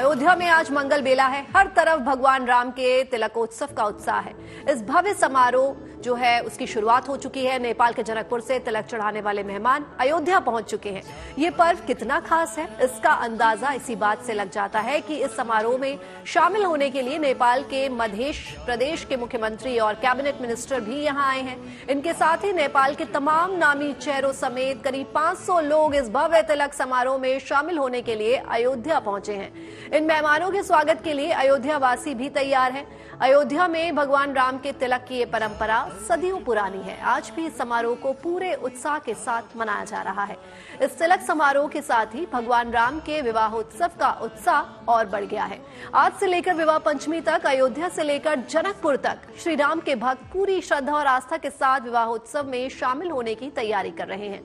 अयोध्या में आज मंगल बेला है। हर तरफ भगवान राम के तिलकोत्सव का उत्साह है। इस भव्य समारोह जो है उसकी शुरुआत हो चुकी है। नेपाल के जनकपुर से तिलक चढ़ाने वाले मेहमान अयोध्या पहुंच चुके हैं। ये पर्व कितना खास है इसका अंदाजा इसी बात से लग जाता है कि इस समारोह में शामिल होने के लिए नेपाल के मध्य प्रदेश के मुख्यमंत्री और कैबिनेट मिनिस्टर भी यहां आए हैं। इनके साथ ही नेपाल के तमाम नामी चेहरों समेत करीब 500 लोग इस भव्य तिलक समारोह में शामिल होने के लिए अयोध्या पहुंचे हैं। इन मेहमानों के स्वागत के लिए अयोध्या वासी भी तैयार हैं। अयोध्या में भगवान राम के तिलक की ये परंपरा सदियों पुरानी है। आज भी इस समारोह को पूरे उत्साह के साथ मनाया जा रहा है। इस तिलक समारोह के साथ ही भगवान राम के विवाहोत्सव का उत्साह और बढ़ गया है। आज से लेकर विवाह पंचमी तक, अयोध्या से लेकर जनकपुर तक श्री राम के भक्त पूरी श्रद्धा और आस्था के साथ विवाहोत्सव में शामिल होने की तैयारी कर रहे हैं।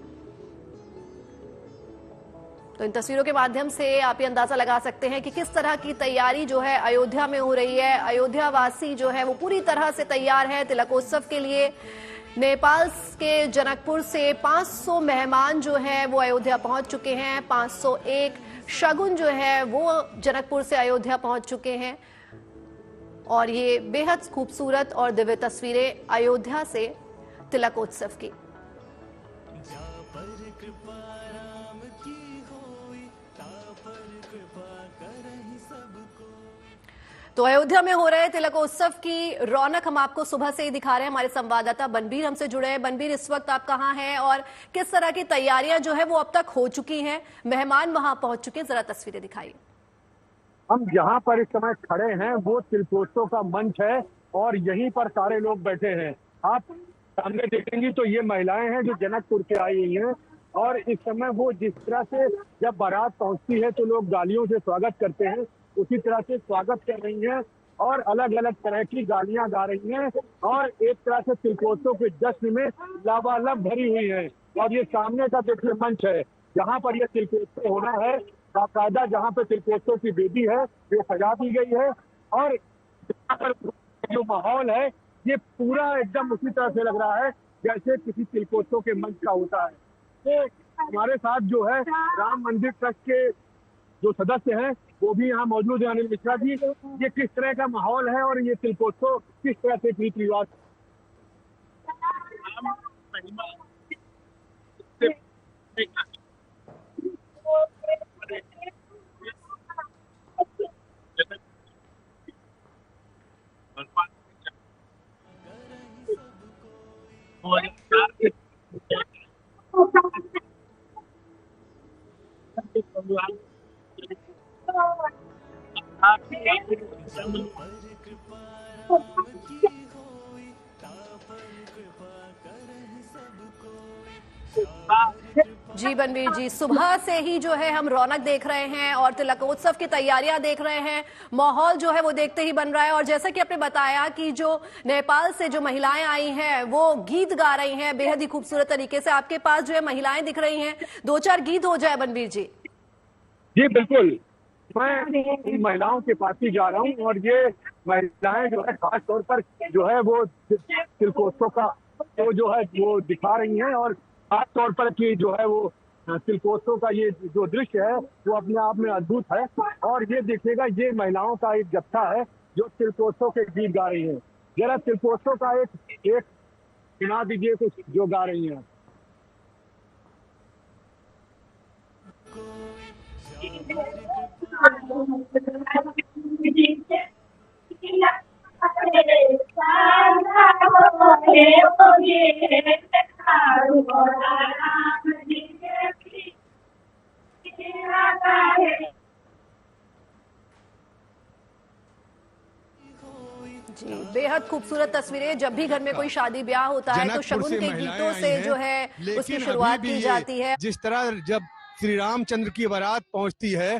तो इन तस्वीरों के माध्यम से आप ये अंदाजा लगा सकते हैं कि किस तरह की तैयारी जो है अयोध्या में हो रही है। अयोध्या वासी जो है वो पूरी तरह से तैयार है तिलकोत्सव के लिए। नेपाल के जनकपुर से 500 मेहमान जो है वो अयोध्या पहुंच चुके हैं। 501 शगुन जो है वो जनकपुर से अयोध्या पहुंच चुके हैं। और ये बेहद खूबसूरत और दिव्य तस्वीरें अयोध्या से तिलकोत्सव की। तो अयोध्या में हो रहे तिलकोत्सव की रौनक हम आपको सुबह से ही दिखा रहे हैं। हमारे संवाददाता बनबीर हमसे जुड़े हैं। बनबीर, इस वक्त आप कहां हैं और किस तरह की तैयारियां जो है वो अब तक हो चुकी हैं? मेहमान वहां पहुंच चुके हैं, जरा तस्वीरें दिखाइए। हम जहां पर इस समय खड़े हैं वो तिलकोत्सव का मंच है और यहीं पर सारे लोग बैठे हैं। आप सामने देखेंगी तो ये महिलाएं हैं जो जनकपुर से आई हुई हैं और इस समय वो जिस तरह से जब बारात पहुंचती है तो लोग गालियों से स्वागत करते हैं, उसी तरह से स्वागत कर रही हैं और अलग अलग तरह की गालियां गा रही हैं और एक तरह से तिलकोत्सव के जश्न में लबालब भरी हुई है। और ये सामने का देखिए मंच है जहाँ पर यह तिलकोत्सव होना है। बाकायदा जहाँ पे तिलकोत्सव की वेदी है वो सजा दी गई है और जो माहौल है ये पूरा एकदम उसी तरह से लग रहा है जैसे किसी तिलकोत्सव के मंच का होता है। तो हमारे साथ जो है राम मंदिर ट्रस्ट के जो सदस्य हैं वो भी यहाँ मौजूद है। अनिल मिश्रा जी, ये किस तरह का माहौल है और ये तिलकोत्सव किस तरह से रीति रिवाज? जी बनवीर जी, सुबह से ही जो है हम रौनक देख रहे हैं और तिलकोत्सव की तैयारियां देख रहे हैं। माहौल जो है वो देखते ही बन रहा है। और जैसा कि आपने बताया कि जो नेपाल से जो महिलाएं आई हैं वो गीत गा रही हैं बेहद ही खूबसूरत तरीके से। आपके पास जो है महिलाएं दिख रही हैं, 2-4 गीत हो जाए बनवीर जी। जी बिल्कुल, मैं इन महिलाओं के पास ही जा रहा हूँ और ये महिलाएं जो है खास तौर पर जो है वो तिलकोत्सव का वो जो है वो दिखा रही हैं और खास तौर पर कि जो है वो तिलकोत्सव का ये जो दृश्य है वो अपने आप में अद्भुत है। और ये देखिएगा ये महिलाओं का एक जत्था है जो तिलकोत्सव के गीत गा रही है। जरा तिलकोत्सव का एक सुना दीजिए कुछ जो गा रही हैं। जी, बेहद खूबसूरत तस्वीरें। जब भी घर में कोई शादी ब्याह होता है तो शगुन के गीतों से जो है उसकी शुरुआत की जाती है। जिस तरह जब श्री रामचंद्र की बारात पहुंचती है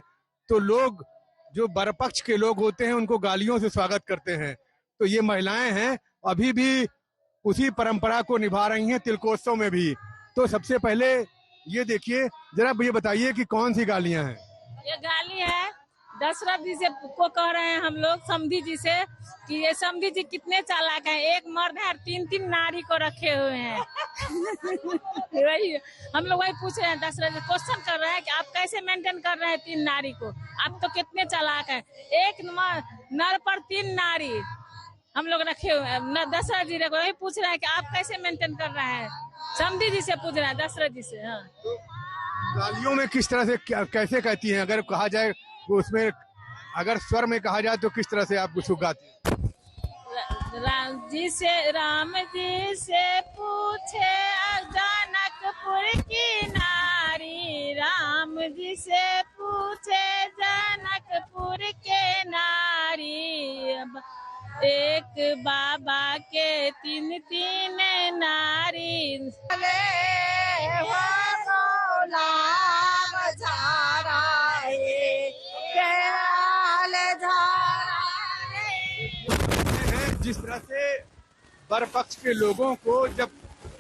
तो लोग जो बरपक्ष के लोग होते हैं उनको गालियों से स्वागत करते हैं। तो ये महिलाएं हैं अभी भी उसी परंपरा को निभा रही हैं तिलकोत्सव में भी। तो सबसे पहले ये देखिए, जरा ये बताइए कि कौन सी गालियां हैं? ये गाली है दशरथ जी से को कह रहे हैं हम लोग समधी जी से कि ये समधी जी कितने चालाक हैं, एक मर्द है और 3-3 नारी को रखे हुए हैं। वही हम लोग वही पूछ रहे हैं, दशरथ जी क्वेश्चन कर रहे हैं कि आप कैसे मेंटेन कर रहे हैं 3 नारी को, आप तो कितने चालाक हैं, एक नर पर 3 नारी हम लोग रखे हुए हैं। दशरथ जी वही पूछ रहे हैं कि आप कैसे मेंटेन कर रहे हैं, समधी जी से पूछ रहे हैं, दशरथ जी से। हाँ, गालियों में किस तरह से कैसे कहती हैं, अगर कहा जाए तो उसमें, अगर स्वर में कहा जाए तो किस तरह से आप उसको गाती हैं? राम जी से पूछे जनकपुर की नारी, राम जी से पूछे जनकपुर के नारी, एक बाबा के 3-3 नारी। जिस तरह से वर पक्ष के लोगों को जब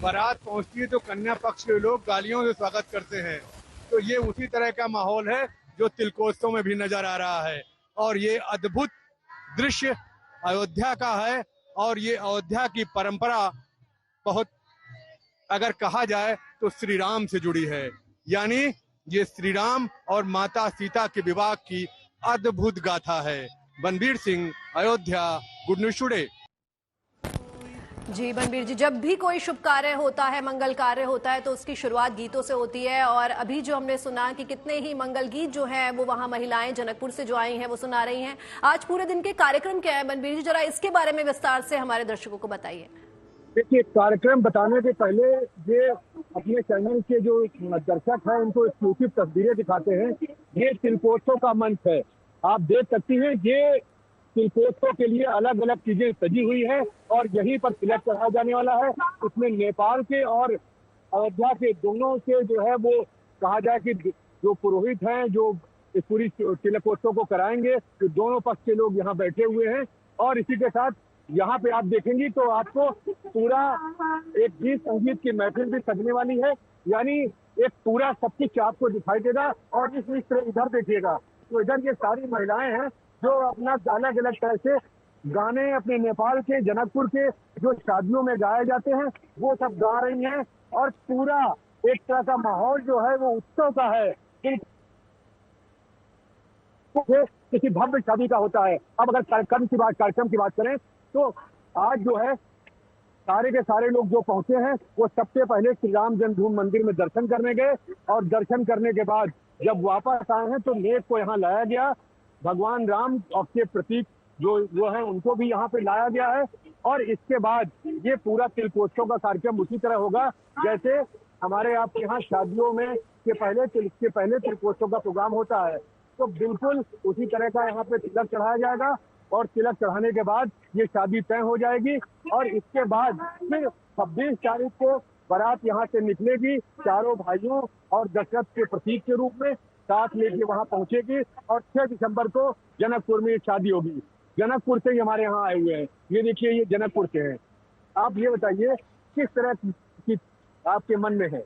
बारात पहुंचती है तो कन्या पक्ष के लोग गालियों से स्वागत करते हैं, तो ये उसी तरह का माहौल है जो तिलकोत्सव में भी नजर आ रहा है। और ये अद्भुत दृश्य अयोध्या का है, और ये अयोध्या की परंपरा बहुत, अगर कहा जाए तो श्री राम से जुड़ी है। यानी ये श्री राम और माता सीता के विवाह की अद्भुत गाथा है। Banbir Singh, Ayodhya, good news today. जी बनबीर जी, जब भी कोई शुभ कार्य होता है, मंगल कार्य होता है, तो उसकी शुरुआत गीतों से होती है। और अभी जो हमने सुना कि कितने ही मंगल गीत जो हैं वो वहां महिलाएं जनकपुर से जो आई हैं वो सुना रही हैं। आज पूरे दिन के कार्यक्रम क्या है बनबीर जी, जरा इसके बारे में विस्तार से हमारे दर्शकों को बताइए। देखिए, कार्यक्रम बताने के पहले ये अपने चैनल के जो दर्शक हैं उनको एक्सक्लूसिव तस्वीरें दिखाते हैं। ये तिलकोत्सव का मंच है, आप देख सकती हैं। ये तिलकोत्सव के लिए अलग अलग चीजें सजी हुई है और यहीं पर तिलक चढ़ाया जाने वाला है। इसमें नेपाल के और अयोध्या के दोनों से जो है वो कहा जाए कि जो पुरोहित हैं जो इस पूरी तिलकोत्सव को कराएंगे, तो दोनों पक्ष के लोग यहाँ बैठे हुए हैं। और इसी के साथ यहाँ पे आप देखेंगी तो आपको पूरा एक गीत संगीत की महफिल भी सजने वाली है। यानी एक पूरा सब कुछ आपको दिखाई देगा। और इस तरह इधर देखिएगा तो इधर ये सारी महिलाएं हैं जो अपना अलग अलग तरह से गाने अपने नेपाल के जनकपुर के जो शादियों में गाए जाते हैं वो सब गा रही हैं। और पूरा एक तरह का माहौल जो है वो उत्सव का है, किसी भव्य शादी का होता है। अब अगर कार्यक्रम की बात करें तो आज जो है सारे के सारे लोग जो पहुंचे हैं वो सबसे पहले श्री राम जन्मभूमि मंदिर में दर्शन करने गए। और दर्शन करने के बाद जब वापस आए हैं तो नेक को यहाँ लाया गया। भगवान राम के प्रतीक जो है उनको भी यहाँ पे लाया गया है। और इसके बाद ये पूरा तिलकोत्सव का कार्यक्रम उसी तरह होगा जैसे हमारे आपके यहाँ शादियों में के पहले तिलकोत्सव का प्रोग्राम होता है। तो बिल्कुल उसी तरह का यहाँ पे तिलक चढ़ाया जाएगा। और तिलक चढ़ाने के बाद ये शादी तय हो जाएगी। और इसके बाद फिर 26 तारीख को बारात यहाँ से निकलेगी, चारों भाइयों और दशरथ के प्रतीक के रूप में साथ लेके वहाँ पहुंचेगी। और 6 दिसंबर को जनकपुर में शादी होगी। जनकपुर से ही हमारे यहाँ आए हुए हैं, ये देखिए ये जनकपुर से हैं। आप ये बताइए किस तरह की आपके मन में है?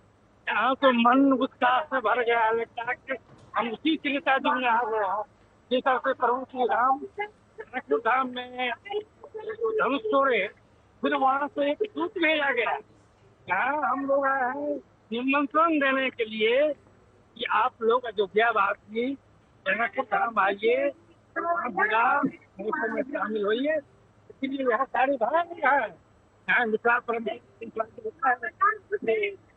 यहाँ तो मन उत्साह से भर गया है, लगता है कि हम उसी चिल्ता में आ गए हैं। जिस तरह से प्रभु श्री राम जनकपुर धाम में धनुष तोड़े, फिर वहाँ से एक दूत भेजा गया। यहाँ हम लोग आए हैं निमंत्रण देने के लिए कि आप लोग अयोध्या वासी जनकपुर धाम आइए, मौसम में शामिल होइए। इसलिए यहाँ सारे भाई यहाँ मिथिला परंपरा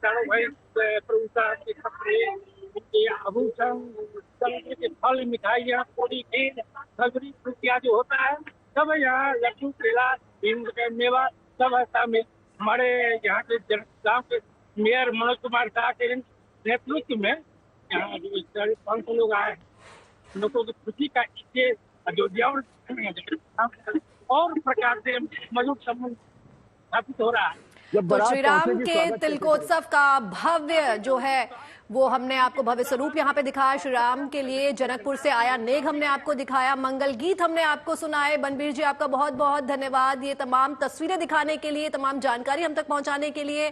चारों भाई प्रभुता के कपड़े, उनके आभूषण, के फल, मिठाइयाँ, पूरी खीर, खजूरी, खुशियाँ जो होता है सब यहाँ, लड्डू, केला, मेवा सब है शामिल। हमारे यहाँ के गाँव के मेयर मनोज कुमार शाह के नेतृत्व में यहाँ जो 500 लोग आए, लोगों की खुशी का इससे अयोध्या और प्रकार से मजबूत संबंध स्थापित हो रहा है। तो श्री राम के तिलकोत्सव का भव्य जो है वो हमने आपको भव्य स्वरूप यहाँ पे दिखाया। श्री राम के लिए जनकपुर से आया नेग हमने आपको दिखाया, मंगल गीत हमने आपको सुनाए। बनबीर जी आपका बहुत बहुत धन्यवाद ये तमाम तस्वीरें दिखाने के लिए, तमाम जानकारी हम तक पहुंचाने के लिए।